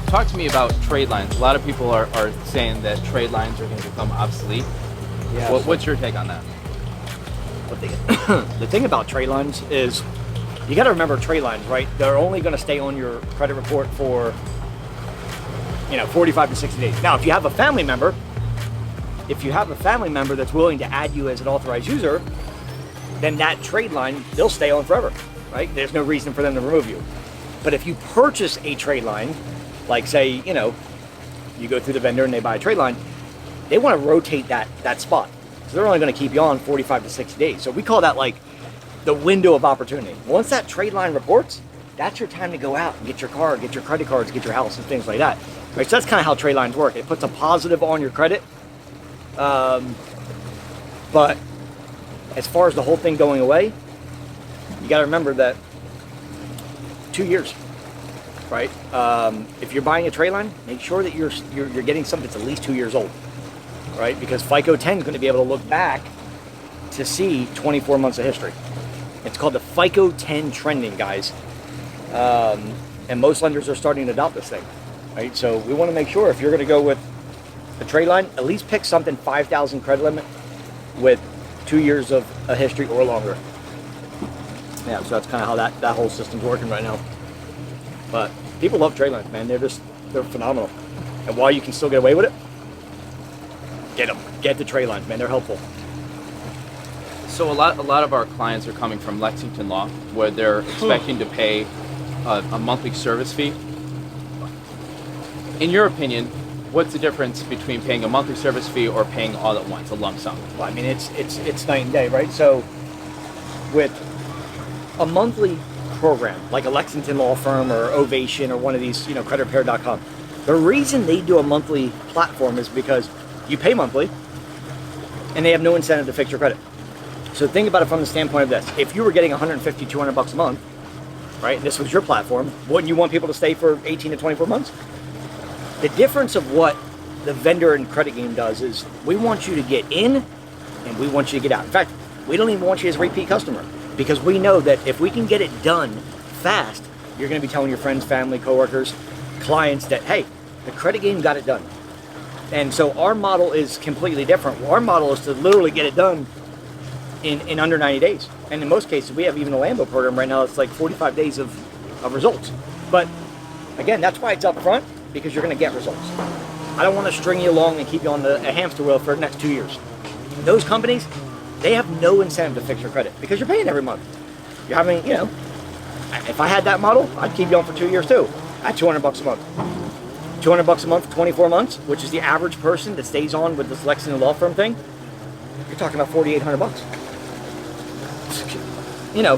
talk to me about trade lines. A lot of people are saying that trade lines are going to become obsolete. Yeah. What's your take on that? The thing about trade lines is you got to remember trade lines, right? They're only going to stay on your credit report for 45 to 60 days. Now, if you have a family member that's willing to add you as an authorized user, then that trade line, they'll stay on forever, right? There's no reason for them to remove you. But if you purchase a trade line, like say, you go through the vendor and they buy a trade line, they want to rotate that spot. So they're only going to keep you on 45 to 60 days. So we call that like the window of opportunity. Once that trade line reports, that's your time to go out and get your car, get your credit cards, get your house and things like that. Right? So that's kind of how trade lines work. It puts a positive on your credit. But as far as the whole thing going away, you got to remember that 2 years, right? If you're buying a trade line, make sure that you're getting something that's at least 2 years old, right? Because Fico 10 is going to be able to look back to see 24 months of history. It's called the Fico 10 trending, guys. And most lenders are starting to adopt this thing, right? So we want to make sure if you're going to go with a trade line, at least pick something 5,000 credit limit with 2 years of a history or longer. Yeah, so that's kind of how that whole system's working right now. But people love trade lines, man. They're phenomenal. And while you can still get away with it, get them. Get the trade lines, man. They're helpful. So a lot of our clients are coming from Lexington Law, where they're expecting to pay a monthly service fee. In your opinion, what's the difference between paying a monthly service fee or paying all at once, a lump sum? Well, I mean, it's night and day, right? So with a monthly program like a Lexington Law firm or Ovation or one of these, creditrepair.com, the reason they do a monthly platform is because you pay monthly and they have no incentive to fix your credit. So think about it from the standpoint of this. If you were getting 150, 200 bucks a month, right, and this was your platform, wouldn't you want people to stay for 18 to 24 months? The difference of what the vendor and credit game does is we want you to get in and we want you to get out. In fact, we don't even want you as a repeat customer because we know that if we can get it done fast, you're going to be telling your friends, family, coworkers, clients that, hey, the credit game got it done. And so our model is completely different. Our model is to literally get it done in under 90 days. And in most cases, we have even a Lambo program right now that's like 45 days of results. But again, that's why it's up front, because you're going to get results. I don't want to string you along and keep you on a hamster wheel for the next 2 years. Those companies, they have no incentive to fix your credit because you're paying every month. You're having, if I had that model, I'd keep you on for 2 years too at 200 bucks a month. 200 bucks a month, 24 months, which is the average person that stays on with this Lexington Law firm thing. You're talking about 4,800 bucks.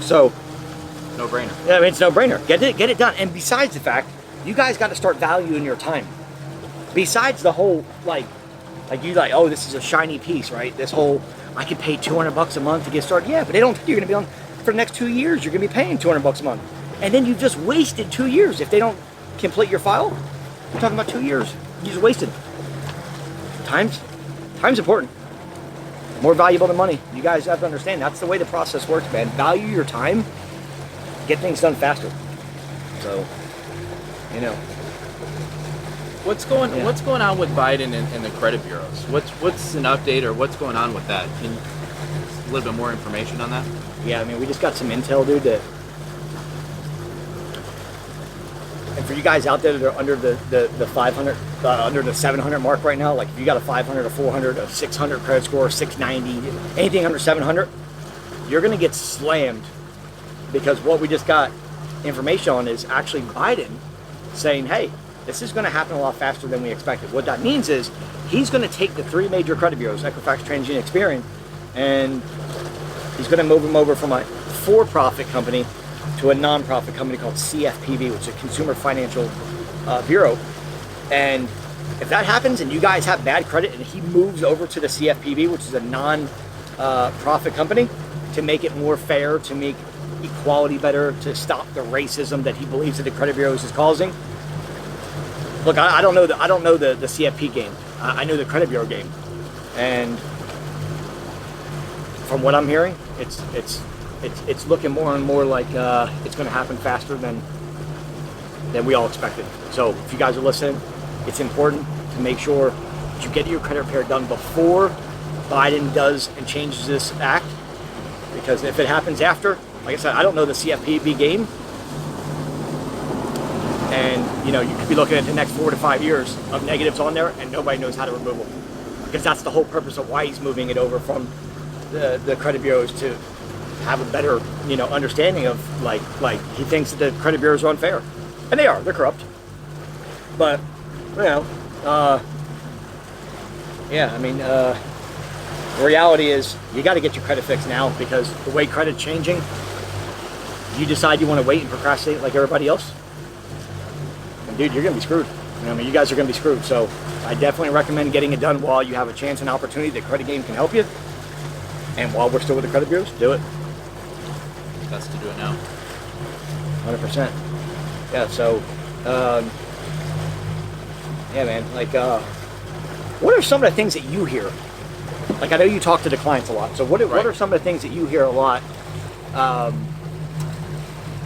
So No-brainer. I mean, it's no-brainer. Get it done. And besides the fact, you guys got to start valuing your time. Besides the whole oh, this is a shiny piece, right? This whole I could pay 200 bucks a month to get started. Yeah, but they don't think you're going to be on for the next 2 years. You're going to be paying 200 bucks a month, and then you've just wasted 2 years if they don't complete your file. You're talking about 2 years you just wasted. Time's important. More valuable than money. You guys have to understand that's the way the process works, man. Value your time. Get things done faster. So, What's going on with Biden and the credit bureaus? What's an update or what's going on with that? Can you a little bit more information on that? Yeah, I mean, we just got some intel, dude, that, and for you guys out there that are under the 500, under the 700 mark right now, like if you got a 500, a 400, a 600 credit score, 690, anything under 700, you're going to get slammed because what we just got information on is actually Biden saying, hey, this is going to happen a lot faster than we expected. What that means is he's going to take the three major credit bureaus, Equifax, TransUnion, Experian, and he's going to move them over from a for-profit company to a non-profit company called CFPB, which is a Consumer Financial Bureau. And if that happens and you guys have bad credit and he moves over to the CFPB, which is a non-profit company, to make it more fair, to make equality better, to stop the racism that he believes that the credit bureaus is causing. Look, I don't know the CFP game. I know the credit bureau game, and from what I'm hearing, it's looking more and more like it's going to happen faster than than we all expected. So if you guys are listening, it's important to make sure that you get your credit repair done before Biden does and changes this act, because if it happens after, like I said, I don't know the CFPB game, and you could be looking at the next 4 to 5 years of negatives on there, and nobody knows how to remove them, because that's the whole purpose of why he's moving it over from the credit bureaus to have a better understanding of like he thinks that the credit bureaus are unfair, and they're corrupt, but yeah, I mean, the reality is you got to get your credit fixed now, because the way credit's changing, you decide you want to wait and procrastinate like everybody else, and dude, you're gonna be screwed. I mean, you guys are gonna be screwed. So I definitely recommend getting it done while you have a chance and opportunity. The credit game can help you, and while we're still with the credit bureaus, do it. Best to do it now. 100%. Yeah. So, yeah, man. Like, what are some of the things that you hear? Like, I know you talk to the clients a lot. So, what are some of the things that you hear a lot?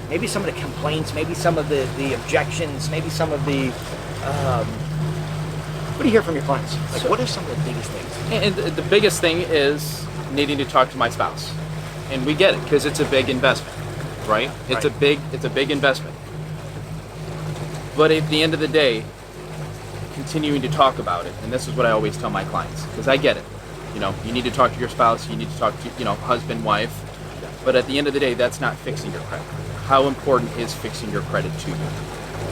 Maybe some of the complaints, maybe some of the objections, maybe some of the. What do you hear from your clients? Like, what are some of the biggest things? And the biggest thing is needing to talk to my spouse, and we get it because it's a big investment, right? It's a big investment. But at the end of the day, continuing to talk about it, and this is what I always tell my clients, because I get it. You need to talk to your spouse, you need to talk to husband, wife, but at the end of the day, that's not fixing your credit. How important is fixing your credit to you?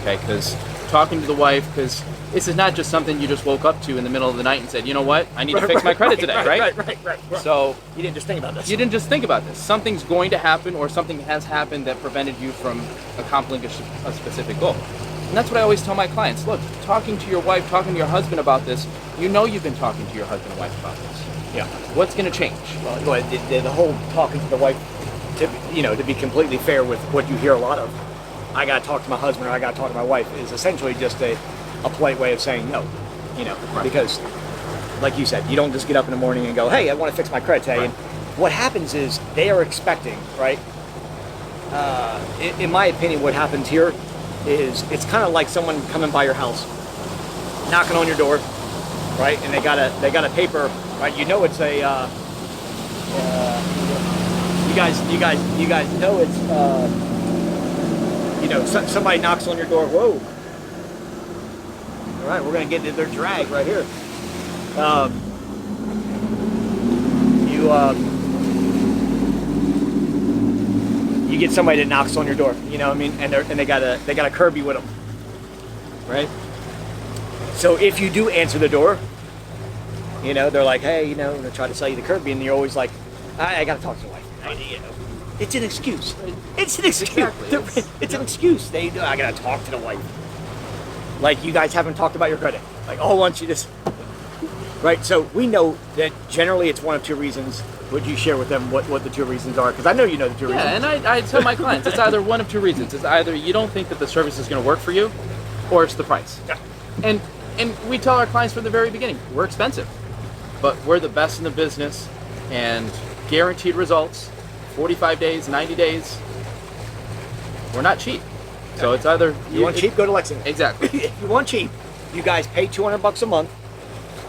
Okay, because talking to the wife, because this is not just something you just woke up to in the middle of the night and said, you know what, I need to fix my credit today, right? Right. So you didn't just think about this. You didn't just think about this. Something's going to happen, or something has happened that prevented you from accomplishing a specific goal. And that's what I always tell my clients. Look, talking to your wife, talking to your husband about this, you've been talking to your husband and wife about this. Yeah. What's going to change? Well, the whole talking to the wife, to be completely fair with what you hear a lot of, I got to talk to my husband or I got to talk to my wife, is essentially just a polite way of saying no, Right. Because, like you said, you don't just get up in the morning and go, hey, I want to fix my credit today. Right. And what happens is they are expecting, right? In my opinion, what happens here is it's kind of like someone coming by your house, knocking on your door, right? And they got a paper, right? It's a you guys know it's somebody knocks on your door. Whoa! All right, we're gonna get into their drag right here. You get somebody that knocks on your door, and they got a Kirby with them, right? So if you do answer the door, they're like, hey, they try to sell you the Kirby, and you're always like, I gotta talk to the wife. It's an excuse. It's an excuse. Exactly. It's an excuse. I gotta talk to the wife. Like, you guys haven't talked about your credit. Like, oh, once you just, right? So we know that generally it's one of two reasons. Would you share with them what the two reasons are? Because I know you know the two reasons. Yeah, and I tell my clients, it's either one of two reasons. It's either you don't think that the service is going to work for you, or it's the price. Yeah. And we tell our clients from the very beginning, we're expensive, but we're the best in the business, and guaranteed results, 45 days, 90 days. We're not cheap. So it's either you want cheap, go to Lexington. Exactly. If you want cheap, you guys pay $200 a month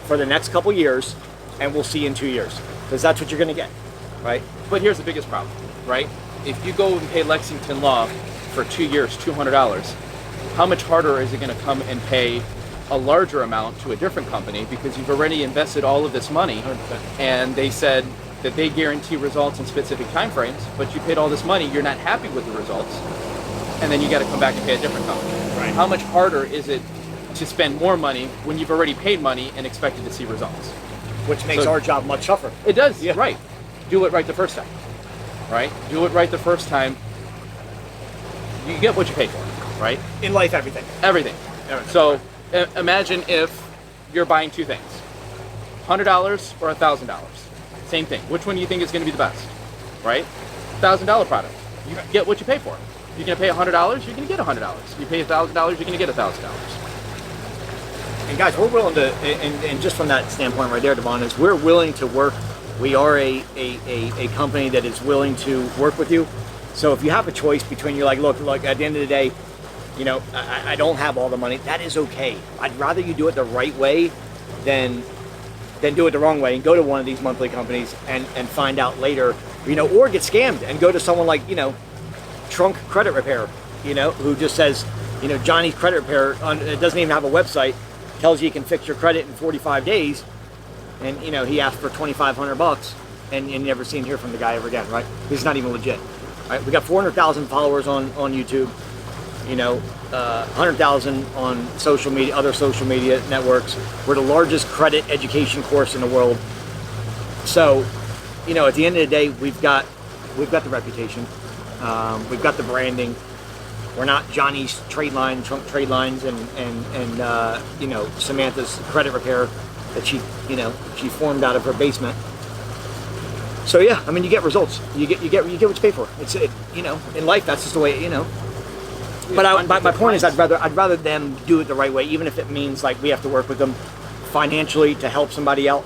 for the next couple years, and we'll see you in 2 years, because that's what you're going to get, right? But here's the biggest problem, right? If you go and pay Lexington Law for 2 years, $200, how much harder is it going to come and pay a larger amount to a different company, because you've already invested all of this money, 100%. and they said that they guarantee results in specific time frames, but you paid all this money, you're not happy with the results, and then you got to come back and pay a different company. Right. How much harder is it to spend more money when you've already paid money and expected to see results? Which makes our job much tougher. It does, Yeah. right. Do it right the first time, right? Do it right the first time. You get what you pay for, right? In life, everything. Everything. So imagine if you're buying two things, $100 or $1,000. Same thing. Which one do you think is going to be the best, right? $1,000 product. You get what you pay for. You're going to pay $100, you're going to get $100. You pay $1,000, you're going to get $1,000. And guys, we're willing to, and just from that standpoint right there, Devon, is we're willing to work. We are a company that is willing to work with you. So if you have a choice between, you're like, look, at the end of the day, I don't have all the money. That is okay. I'd rather you do it the right way than do it the wrong way and go to one of these monthly companies and find out later, or get scammed and go to someone like, Trunk Credit Repair, who just says, Johnny's Credit Repair, it doesn't even have a website, tells you can fix your credit in 45 days, and, he asked for $2,500, and you never seen hear from the guy ever again, right? He's not even legit, right? We got 400,000 followers on YouTube, 100,000 on social media, other social media networks. We're the largest credit education course in the world. So, at the end of the day, we've got the reputation, we've got the branding. We're not Johnny's Tradeline, Trunk Tradelines, and Samantha's Credit Repair that she formed out of her basement. So yeah, I mean, you get results. You get what you pay for. In life, that's just the way. But my point is, I'd rather them do it the right way, even if it means like we have to work with them financially to help somebody out.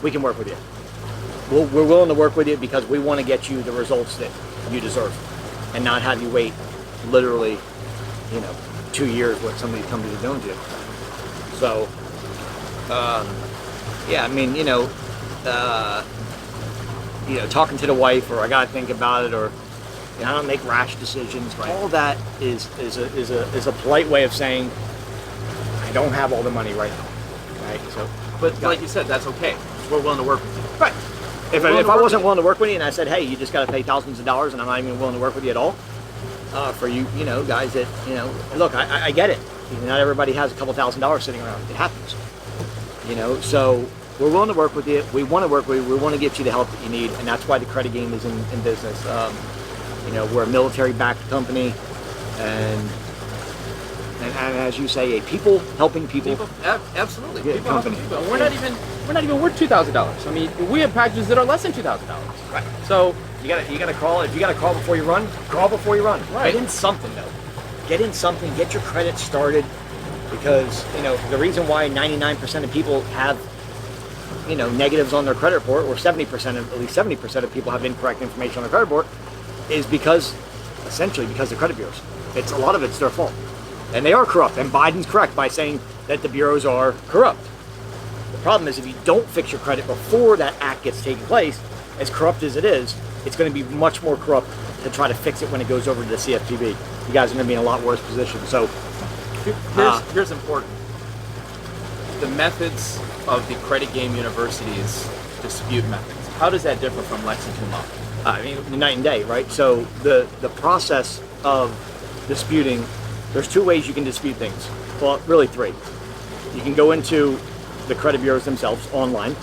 We can work with you. We're willing to work with you because we want to get you the results that you deserve, and not have you wait literally, 2 years what some of these companies are doing to you. So, yeah, I mean, talking to the wife, or I gotta think about it, or I don't make rash decisions. Right. All that is a polite way of saying I don't have all the money right now. Right. So, but like you said, that's okay. We're willing to work with you. Right. If I wasn't willing to work with you, and I said, hey, you just got to pay thousands of dollars, and I'm not even willing to work with you at all, for you, guys that, look, I get it. Not everybody has a couple $1,000s sitting around. It happens. So we're willing to work with you. We want to work with you. We want to get you the help that you need, and that's why the credit game is in business. We're a military-backed company, and as you say, a people helping people. Absolutely. Yeah, people company. helping people. We're not even worth $2,000. I mean, we have packages that are less than $2,000. Right. So you gotta crawl. If you gotta crawl before you run, crawl before you run. Right. Get in something though. Get in something. Get your credit started, because the reason why 99% of people have negatives on their credit report, or 70%, at least 70% of people have incorrect information on their credit report, is essentially because the credit bureaus. A lot of it's their fault, and they are corrupt. And Biden's correct by saying that the bureaus are corrupt. The problem is, if you don't fix your credit before that act gets taken place, as corrupt as it is, it's going to be much more corrupt to try to fix it when it goes over to the CFPB. You guys are going to be in a lot worse position. So here's important. The methods of the credit game university's dispute methods. How does that differ from Lexington Law? I mean, night and day, right? So the process of disputing, there's two ways you can dispute things. Well, really three. You can go into the credit bureaus themselves online,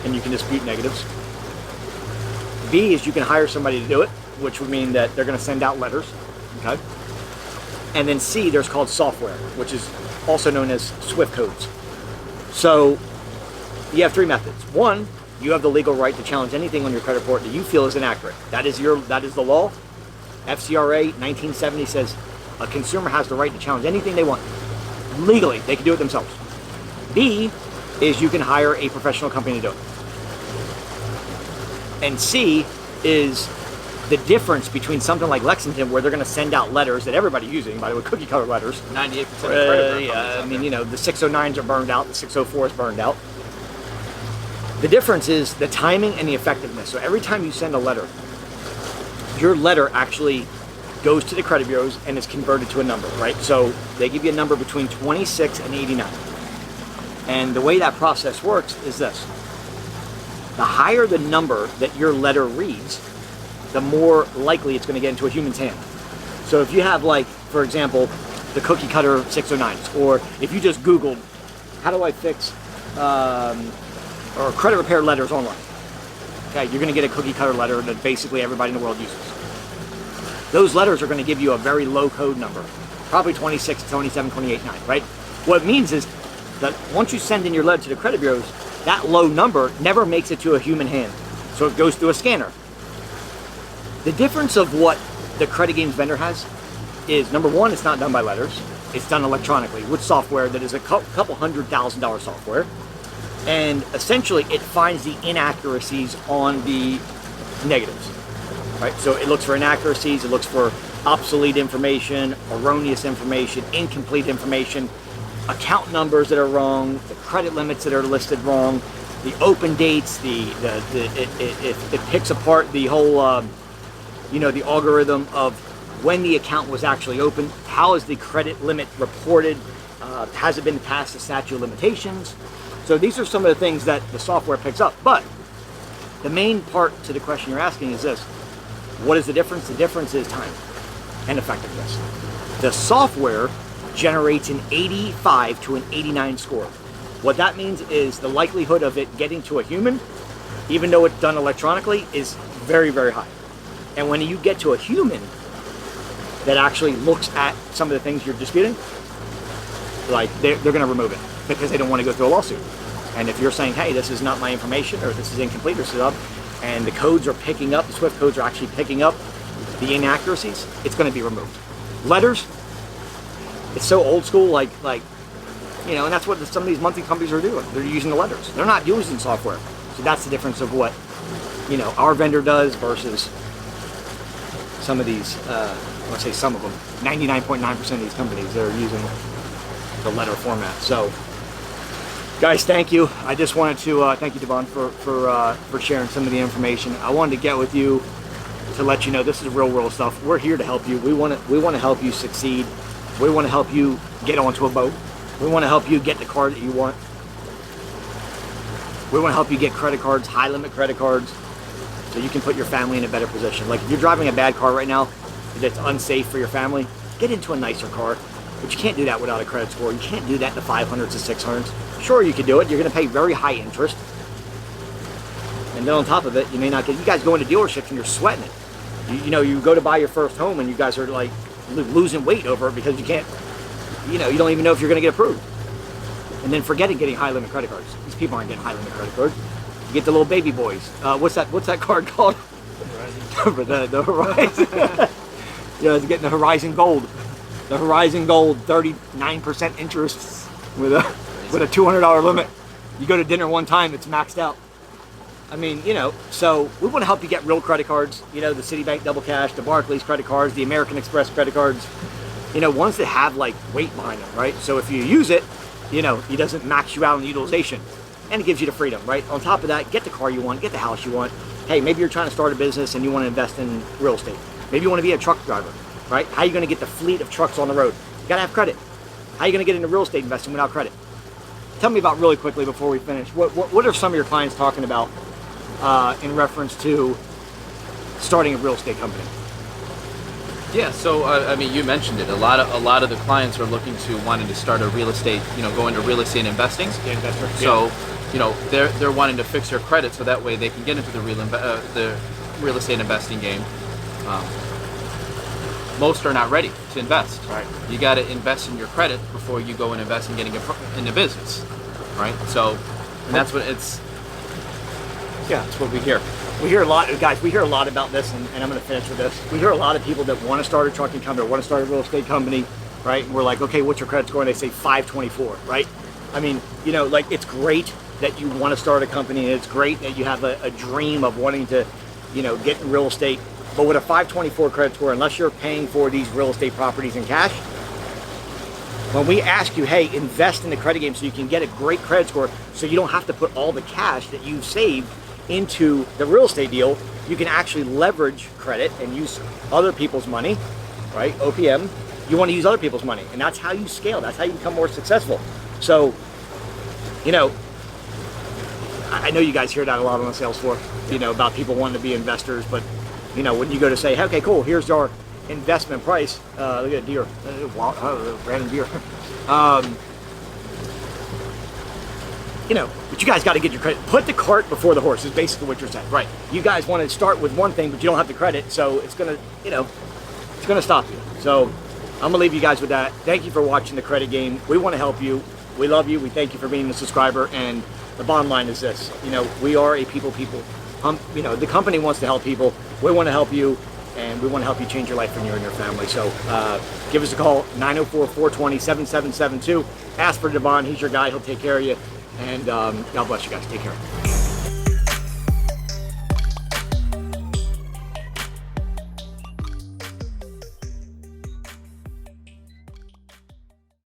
and you can dispute negatives. B is you can hire somebody to do it, which would mean that they're going to send out letters, okay? And then C, there's called software, which is also known as Swift codes. So you have three methods. One, you have the legal right to challenge anything on your credit report that you feel is inaccurate. That is the law. FCRA 1970 says a consumer has the right to challenge anything they want. Legally, they can do it themselves. B is you can hire a professional company to do it. And C is the difference between something like Lexington, where they're going to send out letters that everybody's using, by the way, cookie cutter letters. 98% of credit. Yeah, I mean, the 609s are burned out, the 604 is burned out. The difference is the timing and the effectiveness. So every time you send a letter, your letter actually goes to the credit bureaus and is converted to a number, right? So they give you a number between 26 and 89. And the way that process works is this. The higher the number that your letter reads, the more likely it's going to get into a human's hand. So if you have, like, for example, the cookie cutter 609s, or if you just Googled, how do I fix or credit repair letters online? Okay, you're going to get a cookie cutter letter that basically everybody in the world uses. Those letters are going to give you a very low code number, probably 26, 27, 28, 9, right? What it means is that once you send in your letter to the credit bureaus, that low number never makes it to a human hand. So it goes through a scanner. The difference of what the credit games vendor has is, number one, it's not done by letters. It's done electronically with software that is a couple $100,000 software. And essentially, it finds the inaccuracies on the negatives, right? So it looks for inaccuracies, it looks for obsolete information, erroneous information, incomplete information, account numbers that are wrong, the credit limits that are listed wrong, the open dates, it picks apart the whole, the algorithm of when the account was actually open, how is the credit limit reported, has it been past the statute of limitations. So these are some of the things that the software picks up. But the main part to the question you're asking is this: what is the difference? The difference is time and effectiveness. The software generates an 85 to an 89 score. What that means is the likelihood of it getting to a human, even though it's done electronically, is very, very high. And when you get to a human that actually looks at some of the things you're disputing, like they're going to remove it because they don't want to go through a lawsuit. And if you're saying, hey, this is not my information, or this is incomplete, or set up, and the codes are picking up, the Swift codes are actually picking up the inaccuracies, it's going to be removed. Letters, it's so old school, and that's what some of these monthly companies are doing. They're using the letters. They're not using software. So that's the difference of what, our vendor does versus some of these, let's say some of them, 99.9% of these companies that are using the letter format. So, guys, thank you. I just wanted to thank you, Devon, for sharing some of the information. I wanted to get with you to let you know this is real world stuff. We're here to help you. We want to help you succeed. We want to help you get onto a boat. We want to help you get the car that you want. We want to help you get credit cards, high limit credit cards, so you can put your family in a better position. Like if you're driving a bad car right now that's unsafe for your family, get into a nicer car. But you can't do that without a credit score. You can't do that in the 500s to 600s. Sure, you can do it. You're going to pay very high interest. And then on top of it, you may not get, you guys go into dealerships and you're sweating it. You go to buy your first home and you guys are like losing weight over it because you can't, you don't even know if you're going to get approved. And then forgetting getting high limit credit cards. These people aren't getting high limit credit cards. You get the little baby boys. What's that card called? Horizon. the Horizon. It's getting the Horizon Gold. The Horizon Gold, 39% interest with a $200 limit. You go to dinner one time, it's maxed out. I mean, so we want to help you get real credit cards. The Citibank Double Cash, the Barclays credit cards, the American Express credit cards. Ones that have like weight behind them, right? So if you use it, it doesn't max you out on utilization, and it gives you the freedom, right? On top of that, get the car you want, get the house you want. Hey, maybe you're trying to start a business and you want to invest in real estate. Maybe you want to be a truck driver, right? How are you going to get the fleet of trucks on the road? You got to have credit. How are you going to get into real estate investing without credit? Tell me about, really quickly before we finish, what are some of your clients talking about in reference to starting a real estate company? Yeah, so you mentioned it. A lot of the clients are looking to wanting to start a real estate, go into real estate investing. So, they're wanting to fix their credit so that way they can get into the real estate investing game. Most are not ready to invest. Right. You got to invest in your credit before you go and invest in getting into business, right? So, and that's what it's. Yeah, that's what we hear. We hear a lot, guys. We hear a lot about this, and I'm going to finish with this. We hear a lot of people that want to start a trucking company or want to start a real estate company, right? And we're like, okay, what's your credit score? And they say 524, right? I mean, it's great that you want to start a company, and it's great that you have a dream of wanting to, get in real estate. But with a 524 credit score, unless you're paying for these real estate properties in cash, when we ask you, hey, invest in the credit game so you can get a great credit score so you don't have to put all the cash that you've saved into the real estate deal, you can actually leverage credit and use other people's money, right? OPM, you want to use other people's money, and that's how you scale. That's how you become more successful. So, I know you guys hear that a lot on the sales floor, about people wanting to be investors, but when you go to say, hey, okay, cool, here's our investment price. Look at a deer, random deer. But you guys got to get your credit. Put the cart before the horse is basically what you're saying. Right. You guys want to start with one thing, but you don't have the credit, so it's gonna, it's gonna stop you. So I'm gonna leave you guys with that. Thank you for watching the credit game. We want to help you. We love you. We thank you for being a subscriber. And the bottom line is this: we are a people. The company wants to help people. We want to help you, and we want to help you change your life and you and your family. So give us a call, 904-420-7772. Ask for Devon. He's your guy. He'll take care of you. And God bless you guys. Take care.